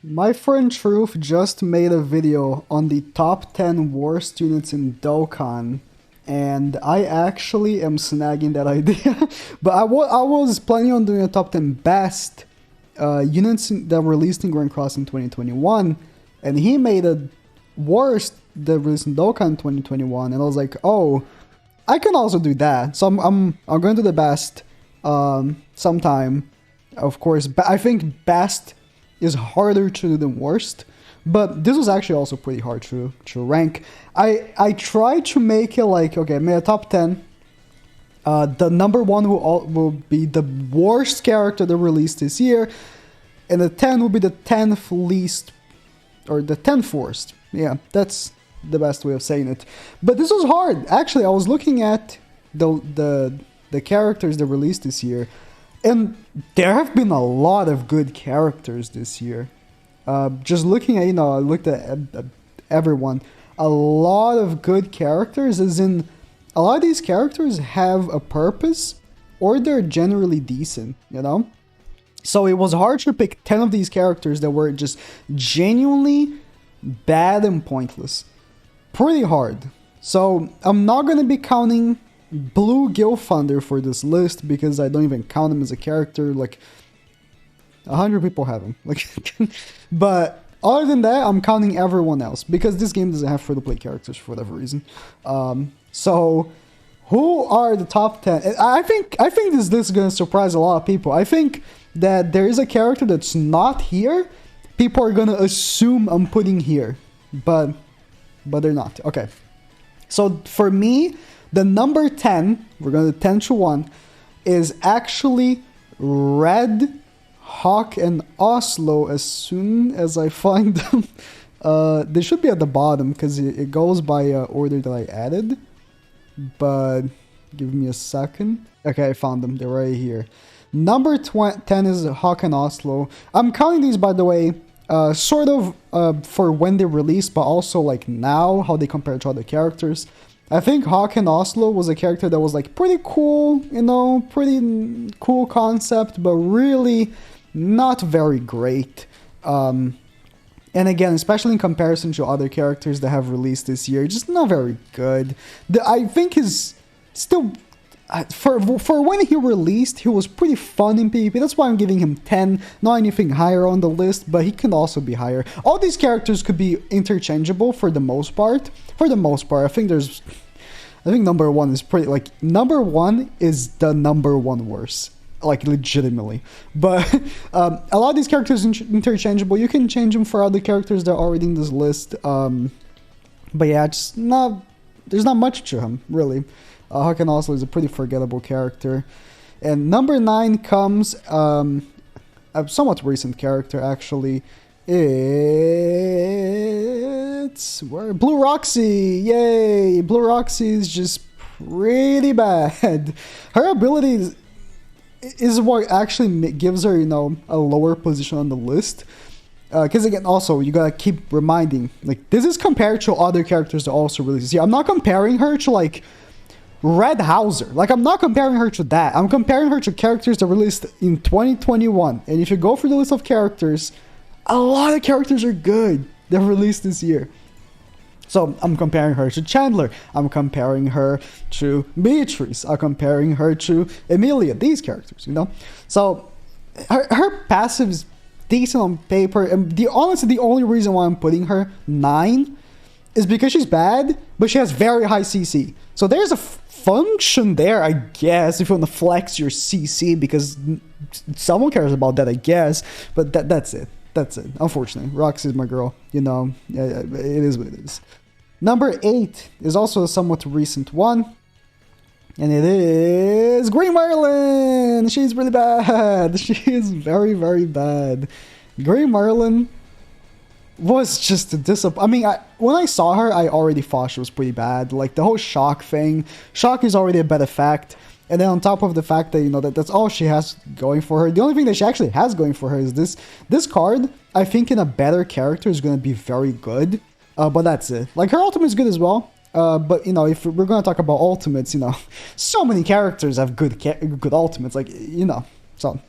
My friend Truth just made a video on the top 10 worst units in Dokkan, and I actually am snagging that idea. But I was planning on doing a top 10 best units that were released in Grand Cross in 2021, and he made a worst that released in Dokkan in 2021, and I was like, oh, I can also do that. So I'm going to do the best sometime. Of course, I think best is harder to do than worst, but this was actually also pretty hard to rank. I tried to make it like, okay, I made a top 10. The number one will be the worst character that released this year, and the 10 will be the 10th least, or the 10th worst. Yeah, that's the best way of saying it. But this was hard. Actually, I was looking at the characters that released this year, and there have been a lot of good characters this year. Just looking at, I looked at everyone. A lot of good characters, as in, a lot of these characters have a purpose, or they're generally decent, So it was hard to pick 10 of these characters that were just genuinely bad and pointless. Pretty hard. So I'm not going to be counting Blue Gil Thunder for this list because I don't even count him as a character. Like 100 people have him. But other than that, I'm counting everyone else because this game doesn't have free-to-play characters for whatever reason. So who are the top 10? I think this list is going to surprise a lot of people. I think that there is a character that's not here. People are going to assume I'm putting here, but they're not. Okay. So for me, the number 10, we're going to 10 to 1, is actually Red, Hawk, and Oslo as soon as I find them. They should be at the bottom because it goes by order that I added. But give me a second. Okay, I found them. They're right here. Number 10 is Hawk and Oslo. I'm counting these, by the way, sort of for when they released, but also like now, how they compare to other characters. I think Hawk and Oslo was a character that was like pretty cool, pretty cool concept, but really not very great. And again, especially in comparison to other characters that have released this year, just not very good. I think is still, for when he released, he was pretty fun in PvP. That's why I'm giving him 10, not anything higher on the list, but he can also be higher. All these characters could be interchangeable for the most part. For the most part, I think number one is pretty, like, number one is the number one worst. Like, legitimately. But a lot of these characters are interchangeable. You can change them for other characters that are already in this list. But yeah, there's not much to him, really. Hawk and Oslo is a pretty forgettable character. And number 9 comes a somewhat recent character, actually. It's Blue Roxy. Yay! Blue Roxy is just pretty bad. Her ability is what actually gives her, a lower position on the list. Because again, also, you gotta keep reminding, like, this is compared to other characters that also released. See, I'm not comparing her to, like, Red Hauser. Like, I'm not comparing her to that. I'm comparing her to characters that released in 2021. And if you go through the list of characters, a lot of characters are good that released this year. So I'm comparing her to Chandler. I'm comparing her to Beatrice. I'm comparing her to Emilia. These characters, So her passive is decent on paper. And honestly, the only reason why I'm putting her 9 is because she's bad, but she has very high CC. So there's a function there, I guess, if you want to flex your CC, because someone cares about that, I guess. But that's it. That's it. Unfortunately, Roxy is my girl. It is what it is. Number 8 is also a somewhat recent one. And it is Green Merlin. She's really bad. She is very, very bad. Green Merlin was just a disappointment. I mean, when I saw her, I already thought she was pretty bad. Like, the whole shock thing. Shock is already a bad effect. And then on top of the fact that, that's all she has going for her. The only thing that she actually has going for her is this card, I think in a better character is going to be very good. But that's it. Like, her ultimate is good as well. But, if we're going to talk about ultimates, so many characters have good ultimates. Like, So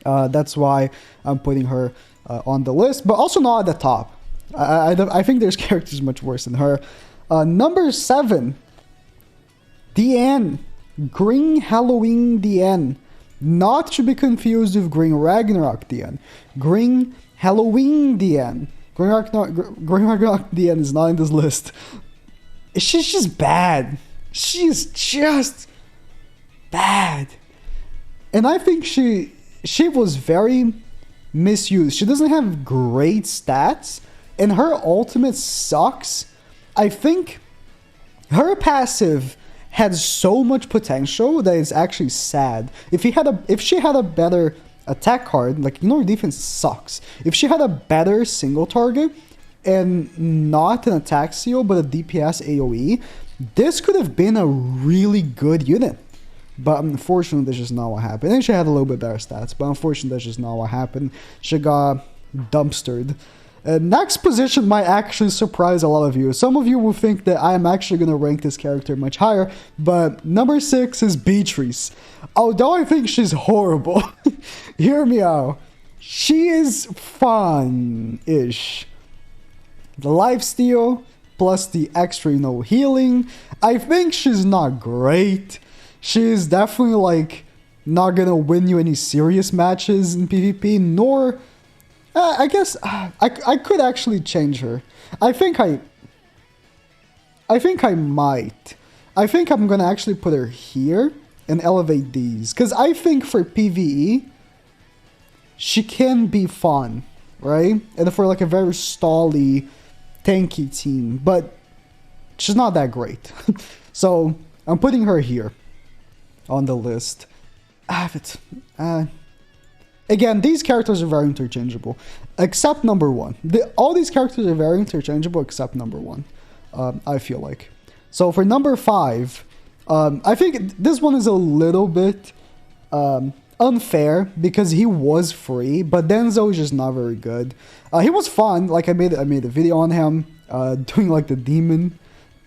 that's why I'm putting her on the list, but also not at the top. I think there's characters much worse than her. Number 7, Diane. Green Halloween Diane. Not to be confused with Green Ragnarok Diane. Green Halloween Diane. Green Ragnarok Diane is not in this list. She's just bad. She's just bad. And I think she was very misused. She doesn't have great stats, and her ultimate sucks. I think her passive had so much potential that it's actually sad. If she had a better attack card, like, you know, her defense sucks. If she had a better single target and not an attack seal but a DPS AoE, this could have been a really good unit. But unfortunately, that's just not what happened. And she had a little bit better stats, but unfortunately, that's just not what happened. She got dumpstered. Next position might actually surprise a lot of you. Some of you will think that I am actually going to rank this character much higher, but number 6 is Beatrice. Although I think she's horrible, hear me out. She is fun-ish. The lifesteal plus the extra, healing. I think she's not great. She's definitely, like, not going to win you any serious matches in PvP, nor... I guess I could actually change her. I think I might. I think I'm gonna actually put her here and elevate these, because I think for PvE she can be fun, right? And for like a very stally, tanky team, but she's not that great. So I'm putting her here on the list. Again, these characters are very interchangeable, except number 1. All these characters are very interchangeable except number 1, I feel like. So for number 5, I think this one is a little bit unfair because he was free, but Denzo is just not very good. He was fun, like I made a video on him, doing like the demon,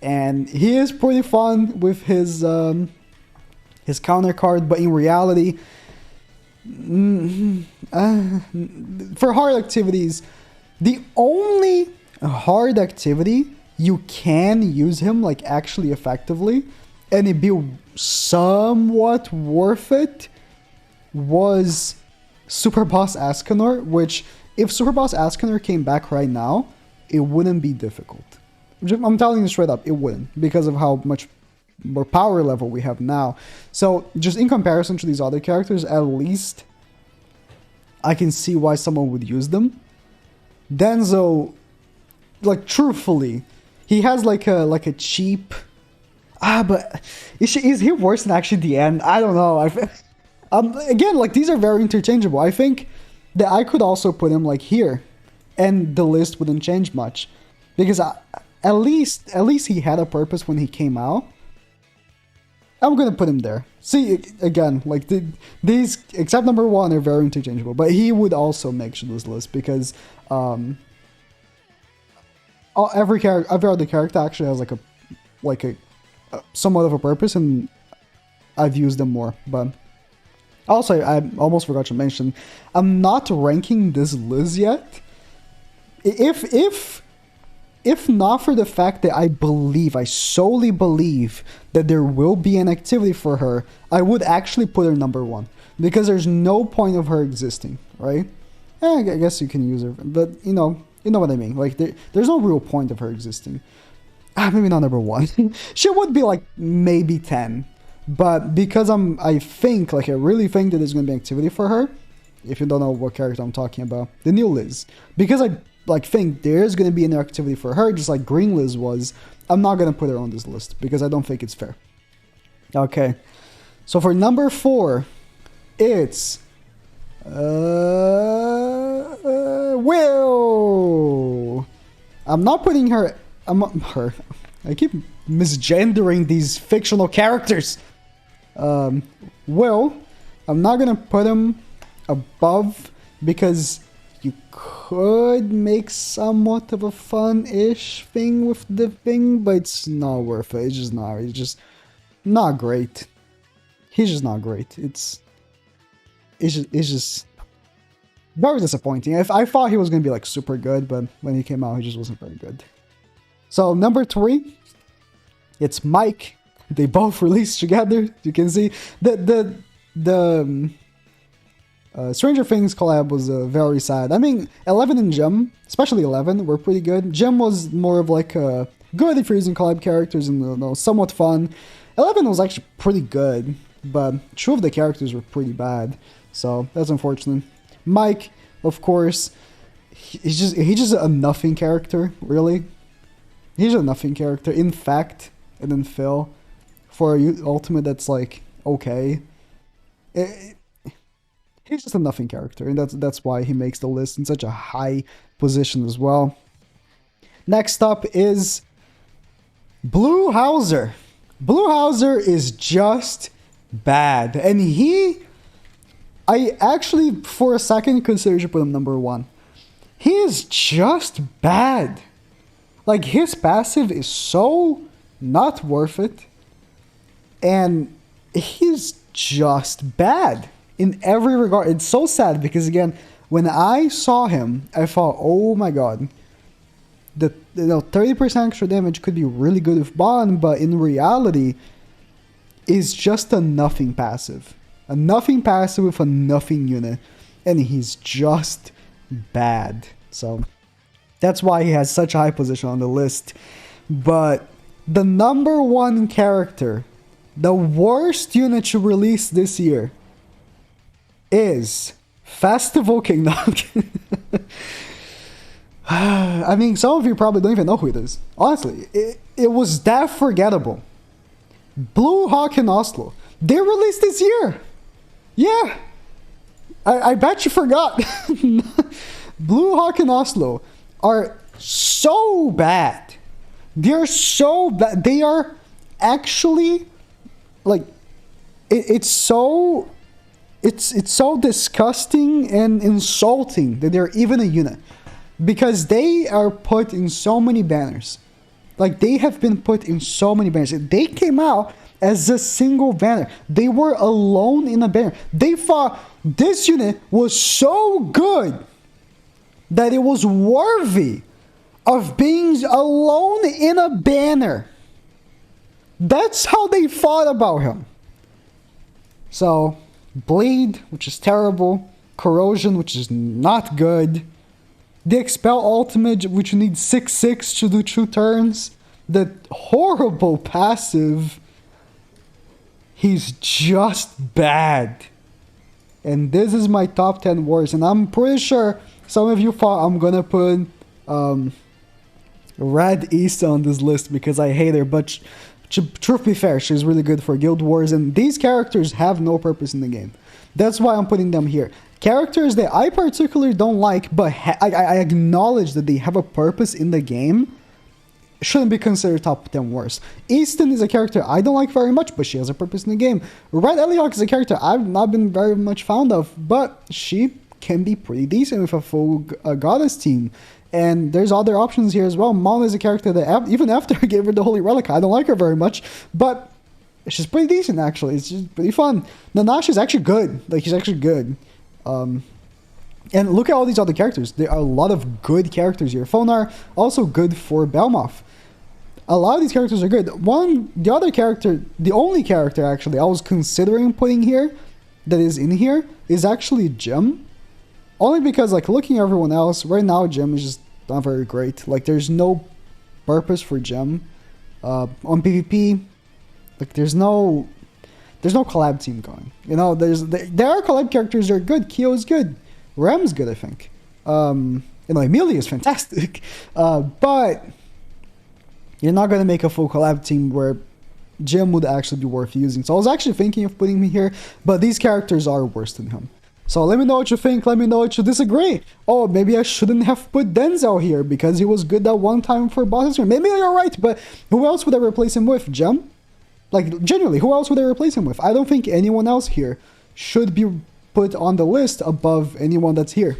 and he is pretty fun with his counter card, but in reality... for hard activities, the only hard activity you can use him like actually effectively and it be somewhat worth it was Super Boss Ascanor, which if Super Boss Ascanor came back right now, it wouldn't be difficult. I'm telling you straight up, it wouldn't, because of how much more power level we have now. So just in comparison to these other characters, at least I can see why someone would use them. Denzo, like, truthfully, he has like a cheap... but is he worse than actually the end? I don't know. Again, like, these are very interchangeable. I think that I could also put him like here, and the list wouldn't change much, because at least he had a purpose when he came out. I'm gonna put him there. See, again, like these, except number 1, are very interchangeable. But he would also make this list because every other character actually has like a somewhat of a purpose, and I've used them more. But also, I almost forgot to mention, I'm not ranking this list yet. If not for the fact that I solely believe that there will be an activity for her, I would actually put her number 1. Because there's no point of her existing, right? I guess you can use her, but you know what I mean. Like, there's no real point of her existing. Maybe not number 1. She would be like maybe 10. But because I really think that there's going to be activity for her, if you don't know what character I'm talking about, the new Liz. Because I think there's going to be an activity for her, just like Green Liz was, I'm not going to put her on this list because I don't think it's fair. Okay. So for number 4, it's... Will! I'm not putting her... I keep misgendering these fictional characters. Will, I'm not going to put him above because... you could make somewhat of a fun-ish thing with the thing, but it's not worth it. It's just not. It's just not great. He's just not great. It's just Very disappointing. If I thought he was gonna be like super good, but when he came out, he just wasn't very good. So number 3, it's Mike. They both released together. You can see the Stranger Things collab was very sad. I mean, 11 and Gem, especially 11, were pretty good. Gem was more of like a good if you're using collab characters and somewhat fun. 11 was actually pretty good, but 2 of the characters were pretty bad. So that's unfortunate. Mike, of course, he's just a nothing character, really. He's a nothing character. In fact, and then Phil, for a ultimate that's like okay. He's just a nothing character, and that's why he makes the list in such a high position as well. Next up is Blue Hauser. Blue Hauser is just bad, and I actually for a second considered to put him number 1. He is just bad. Like, his passive is so not worth it, and he's just bad in every regard. It's so sad because, again, when I saw him, I thought, oh my god, the 30% extra damage could be really good with Bond, but in reality, is just a nothing passive. A nothing passive with a nothing unit, and he's just bad. So that's why he has such a high position on the list. But the number 1 character, the worst unit to release this year, is Festival Kingdom. I mean, some of you probably don't even know who it is. Honestly, it was that forgettable. Blue Hawk and Oslo. They released this year. Yeah. I bet you forgot. Blue Hawk and Oslo are so bad. They're so bad. They are actually, like, it's so disgusting and insulting that they're even a unit, because they are put in so many banners. Like, they have been put in so many banners. They came out as a single banner. They were alone in a banner. They thought this unit was so good that it was worthy of being alone in a banner. That's how they thought about him. So, Bleed, which is terrible. Corrosion, which is not good. The Expel ultimate, which you need 6/6 to do 2 turns. The horrible passive. He's just bad. And this is my top 10 wars. And I'm pretty sure some of you thought I'm gonna put Red East on this list because I hate her. But truth be fair, she's really good for Guild Wars. And these characters have no purpose in the game. That's why I'm putting them here. Characters that I particularly don't like, but I acknowledge that they have a purpose in the game, shouldn't be considered top 10 worst. Easton is a character I don't like very much, but she has a purpose in the game. Red Eliok is a character I've not been very much fond of, but she can be pretty decent with a full goddess team. And there's other options here as well. Mona is a character that even after I gave her the Holy Relic, I don't like her very much, but she's pretty decent actually. It's just pretty fun. Nanash is actually good. Like, he's actually good. And look at all these other characters. There are a lot of good characters here. Fonar, also good for Belmoth. A lot of these characters are good. The other character, the only character actually I was considering putting here, that is in here, is actually Jim. Only because, like, looking at everyone else, right now Jim is just not very great. Like, there's no purpose for Jim. On PvP, like, there's no collab team going. You know, there are collab characters that are good. Kyo is good. Rem's good, I think. You know, Emilia is fantastic. But you're not going to make a full collab team where Jim would actually be worth using. So I was actually thinking of putting him here, but these characters are worse than him. So let me know what you think. Let me know what you disagree. Oh, maybe I shouldn't have put Denzel here because he was good that one time for bosses. Maybe you're right, but who else would I replace him with? Jim? Like, genuinely, who else would I replace him with? I don't think anyone else here should be put on the list above anyone that's here.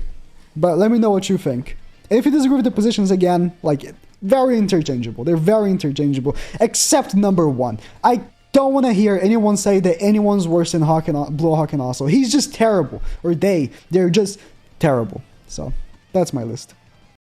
But let me know what you think. And if you disagree with the positions, again, like, very interchangeable. They're very interchangeable, except number 1. I don't want to hear anyone say that anyone's worse than Blue Hawk and Oslo. He's just terrible. Or they're just terrible. So that's my list.